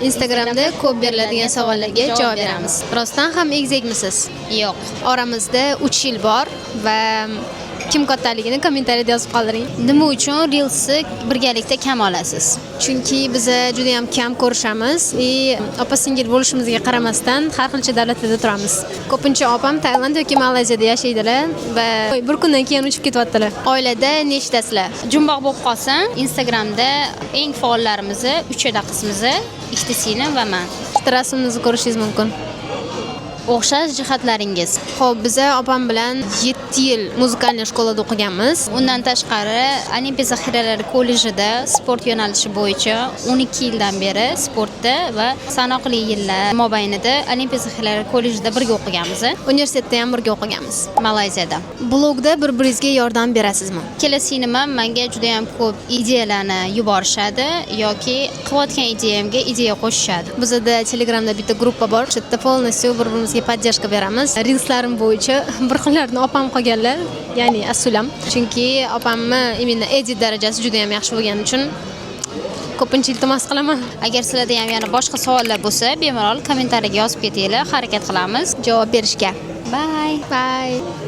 Instagramda ko'p beriladigan savollarga javob beramiz. Rostdan ham egizakmisiz? Yo'q. Oramizda 3 yil bor va kim kattaligini kommentariyada yozib qoldiring. Nima uchun Reels'ni birgalikda kam olasiz? Chunki biz juda ham kam ko'rishamiz va opa-singil bo'lishimizga qaramasdan har xilcha davlatlarda turamiz. Ko'pincha opam Tailand yoki Malayziyada yashaydilar va bir kundan keyin uchib ketyaptilar. Oilada nechtasizlar? Jumboq bo'lib qolsin, Instagramda eng faollarimizni 3 qizimizni, ikkita singlim va men. Ikkita rasmimizni ko'rishingiz mumkin. O'xshash jihatlaringiz. Xo'p, biz opam bilan 7 yil muzikalniy shkolada o'qiganmiz. Undan tashqari, Olimpiya zaxiralari kollejida sport yo'nalishi bo'yicha 12 yildan beri sportda va sanoqli yillar mobaynida Olimpiya zaxiralari kollejida birga o'qiganmiz. Universitetda ham birga o'qiganmiz. Malayziyada. Blogda bir-biringizga yordam berasizmi? Ikkala singlim menga juda ham ko'p ideyalarni yuborishadi yoki qilayotgan ideyamga ideya qo'shishadi. Bizda Telegramda bitta gruppa bor. O'sha yerda polностью bir-birimizga podдержка beramiz. Reelslarim bo'yicha bir xillarni opam qolganlar, ya'ni asulam. Chunki opamni imенно edit darajasi juda ham yaxshi bo'lgani uchun ko'pincha iltimos qilaman. Agar sizlarda ham yana boshqa savollar bo'lsa, bemalol kommentariyaga yozib ketinglar, harakat qilamiz javob berishga. Bye. Bye.